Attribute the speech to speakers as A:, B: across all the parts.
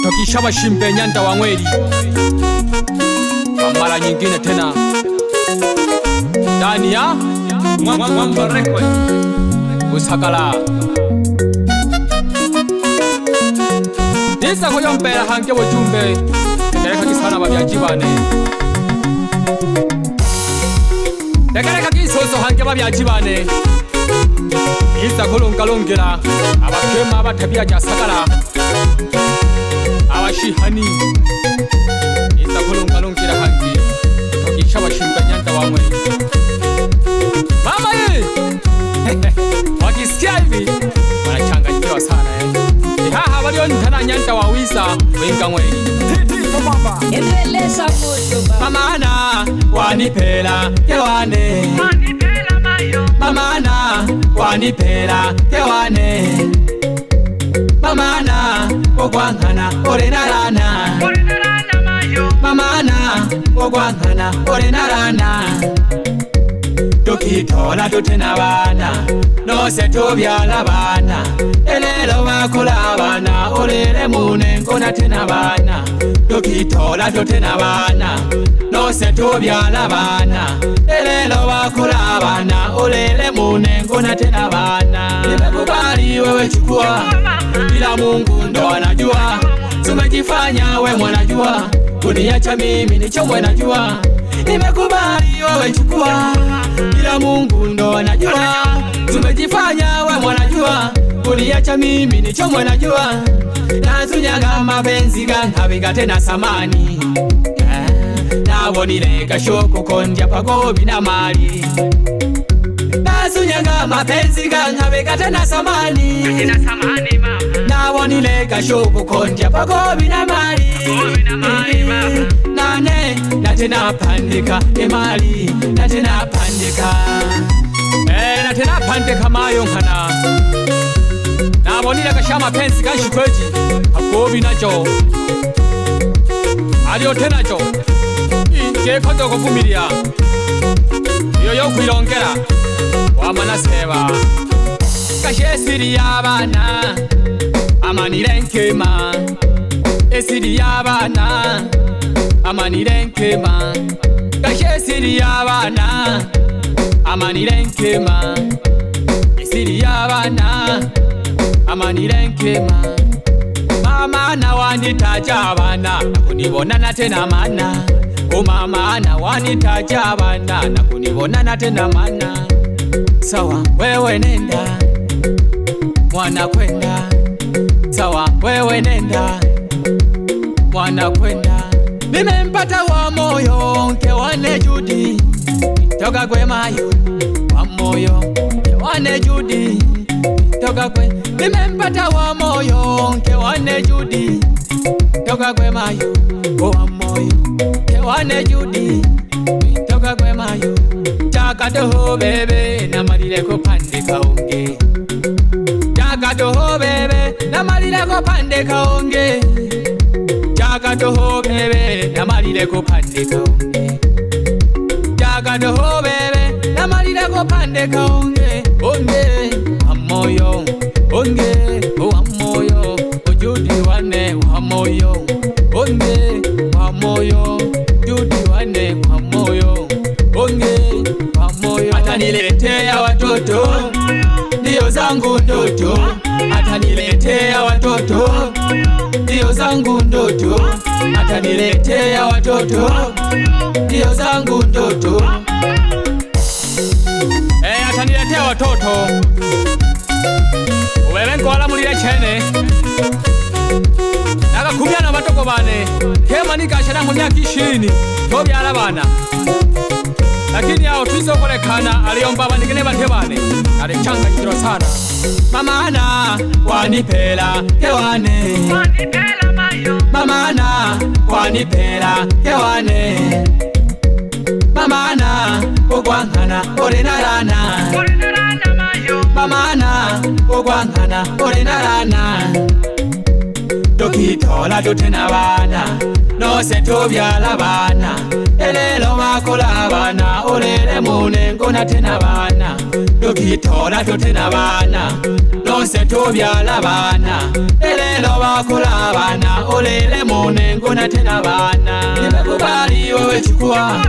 A: Tokisha bashimbe nyanda wa Ngweli kwa mara nyingine tena ndani ya Mwamba Record Usagala Nisa kuyompera hange bujumbe tegereka kisana babyajibane tegereka kisoso hange babyajibane Nisa kulungalungera abakema batabya jasagala Abashihani Nisa kulungalungera hange tokisha bashimbe nyanda wa Ngweli Mama ye wakisikia hivi wanachanganyikiwa sana haha walio ntana nyanda wa Wisa wenga Ngweli
B: Endeleza moto
A: Mamana wanipela kewane Mamana wanipela kewane Mamana ogwangana orenarana Mamana ogwangana orenarana Tukitola tutena bana Nose tubyala bana Elelo bakula bana Olele munengo natena bana Tukitola tutena bana Nose tubyala bana Elelo bakula bana Olele munengo natena bana Nimekubali wewe chukua Bila Mungu ndo anajua Tumejifanya we mwanajua Kuniacha mimi nicho mwanajua Nimekubali wewe chukua Bila Mungu ndo anajua Tumejifanya we mwanajua Kuniacha mimi nicho mwanajua Nazunyaga mapenzi gankabiga tena samani Nabonile gashoku kondya pagobi na mali Nazunyaga mapenzi gankabiga tena samani Nabonile gashoku kondya pagobi na mali Nane natena pandika emali natena pandika natena pandika mayo nkana Nabonile gashama pensi kanshikweji agobi najo Alio tena jo Ngeko ndo kuvumilia Yoyo kwirongera Wamanaseba Kashesiri yabana Amanire nkema Esiri yabana Amanire nkema Kashesiri yabana Amanire nkema Esiri yabana Amanire nkema Mama na wanitaja abana Nakunibona na tena mana Mama na wanitaja abana Nakunibona na tena mana Sawa wewe nenda Mwana kwenda Sawa wewe nenda Mwana kwenda Nimempata wa moyo Kewane Judi Toka kwe mayo Wa moyo Kewane Judi Toka kwe Nimempata wa moyo Kewane Judi Toka kwe mayo Wa moyo Kewane Judi Toka kwe mayo Chaka toho bebe Namalile kupande kaonge Chaka toho bebe Namalile kupande kaonge Chaka toho bebe Namalile kupande kaonge Chaka toho bebe Namalile kupande kaonge Onge Wamoyo Onge Wamoyo Ojudi wane Wamoyo Onge Wamoyo Judi wane Wamoyo Onge Wamoyo Ataniletea watoto Ndio zangu ndoto Ataniletea watoto Ndio zangu ndoto Ataniletea watoto Ndio zangu ndoto Ataniletea watoto Uwewenko wala mulile chene Naka kumia na matoko bane Kema nika ashana mwanya kishini Tobi ala bana Lakini hao tuiso kolekana Aliomba bandikine bate bane Alichanga jitiro sana Mamana wanipela kewane Mamana wanipela kewane Mamana ogwangana orenarana Mamana ogwangana orenarana Tukitola tutena bana Nose tubyala bana Elelo makola bana Olele munengo natena bana tukitora tutena bana nonse tubyala bana elelo bakola bana olele munengo natena bana nimekubali wewe chukua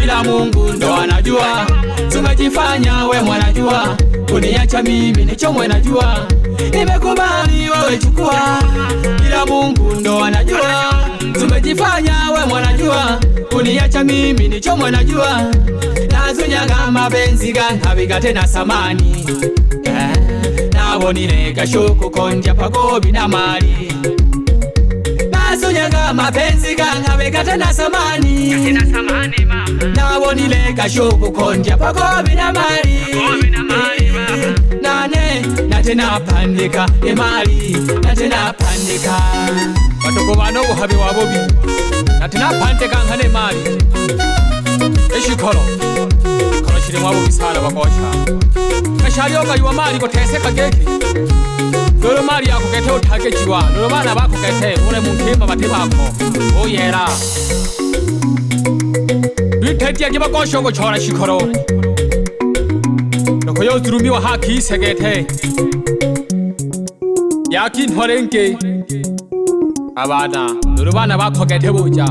A: ila Mungu ndo anajua tumejifanya we mwanajua kuniacha mimi nicho mwanajua nimekubali wewe chukua ila Mungu ndo anajua tumejifanya we mwanajua kuniacha mimi nicho mwanajua nazunyaga mapenzi gankabiga tena samani nabonile gashuku konja pagobi na mali nazunyaga mapenzi gankabiga tena samani nabonile gashuku konja pagobi na mali nane natena pandika emali natena pandika batoko bano buhabi wabobi natena pandika nkane mali eshikolo kolo shire mwabo bisala bakosha kashari oga yuwa mali koteseka geki dolo mali yako kete utage jiwa dolo bana bako kete ule munkimba bati bako oyera biteti yagiba kosho ngo chora shikolo noko yo zurumiwa haki segete yakin horenke abana dolo bana bako kete buja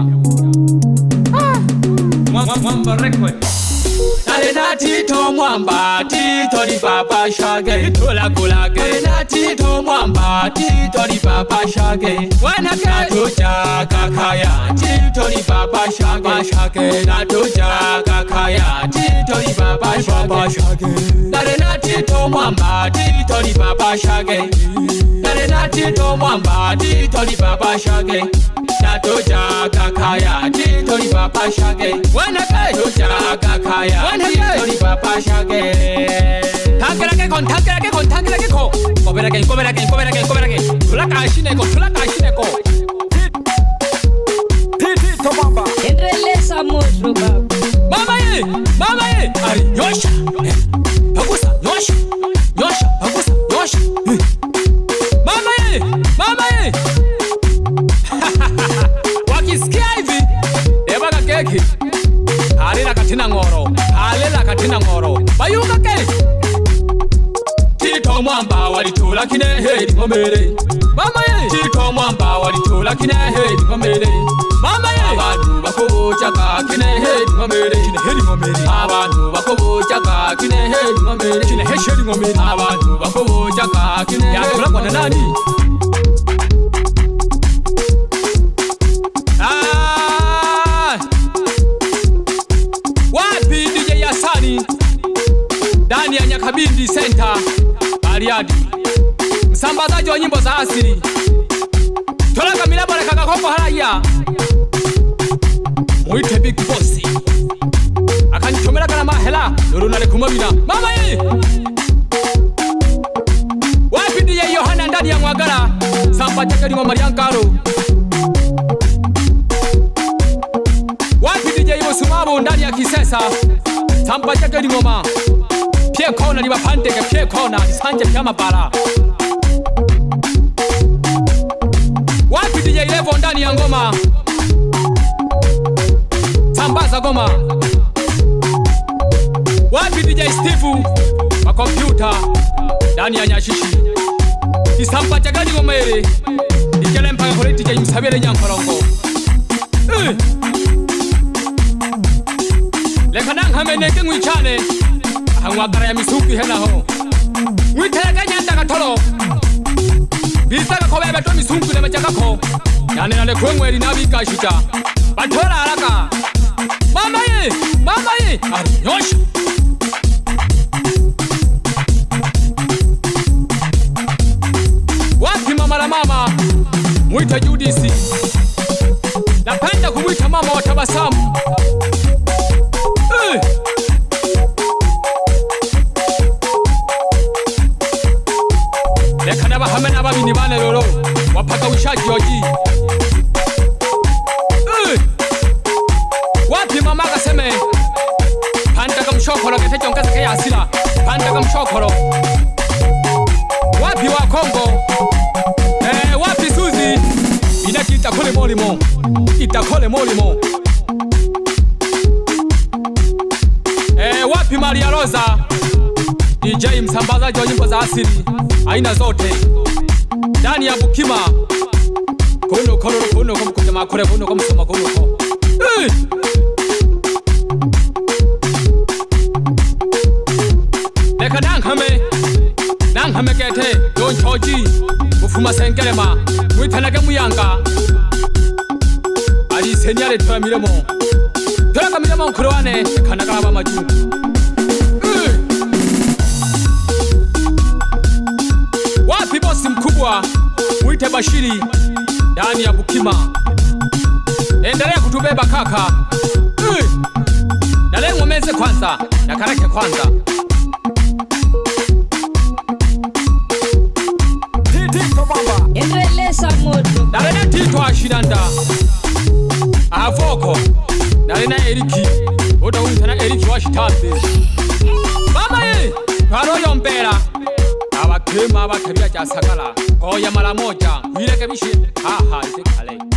A: Mwamba record Nalena tito mwamba tito di papa shage Tula kulage Nalena tito mwamba tito di papa shage Wanake Natuja kakaya tito di papa shage Natuja kakaya tito di papa shage Nalena tito mwamba tito di papa shage Nalena tito mwamba tito di papa shage Natuja kakaya tito di papa shage Wanake Natuja kakaya tito di papa shage Tangerake kon Koberake Tulaka shineko Tito mwamba
B: Enreleza mozo baba
A: Mama ye Ari nyosha Pagusa nyosha Pagusa nyosha Mama ye Wakisikia hivi Ebaga keki Alela katina ngoro Bayuka keki Tito mwamba walitula kinehedi ngomere Mama ye Tito mwamba walitula kinehedi ngomere Mama ye Abantu bakubuchaka kinehedi ngomere Abantu bakubuchaka kinehedi ngomere Abantu bakubuchaka kinehedi Yakula kwa nani Wapi DJ Yasani ndani ya Nyakabindi Center Bariadi msambazaji wa nyimbo za asili Tolaka milabo na kakakoko haraya Muite Big Boss akanichomela kana mahela nurunale kumabina Mama ye Wapi DJ Yohana ndani ya Mwagara Samba chake ni Mariankaro Wapi DJ Yosumabu ndani ya Kisesa Samba chake ni ngoma Pie kona liba pandeke pie kona Sanje pia mabara Wapi DJ Levo ndani ya ngoma Sambaza goma Wapi DJ Steve wa kompyuta ndani ya Nyashishi Isamba chake ni ngoma ile Ikele mpaka kore DJ Msabele Nyankorongo Leka nangameneke ngwichane Ahangwagara ya misuki henaho Mwitereke nyanda katolo Bisaga kobe beto misuki lemechakako Yane nale kwengweli nabikashita Batora haraka Mama ye Ari nyosha Wapi mama la mama Mwita Judisi Napenda kumwita mama wa tabasamu Leka nabahame n'ababini bane lolo Wapaka wishaji oji Wapi mama kaseme Pandaga mshokolo ketecho nkasa kaya asila Pandaga mshokolo Wapi wa Kongo Wapi Suzi Inaki itakole molimo Wapi Maria Rosa msambazaji wa nyimbo za asili aina zote ndani ya Bukima. Kuno kumkuja makure kuno kumsoma kuno. Leka nankame kete yonchoji ufuma sengerema mwitanage muyanga ali senyale twa milemo nkurowane kanaga bamaju. Wapi bosi mkubwa mwite Bashiri ndani ya Bukima, endelea kutubeba kaka. Nale ngomeze kwanza na kareke kwanza. Tito baba
B: endeleza moto.
A: Nale na Tito ashiranda avoko nale na Eriki oda untana Eriki washitambe mama ye paro yombera abakema batabia jasagala oya mara moja wireke bishi haha itekale.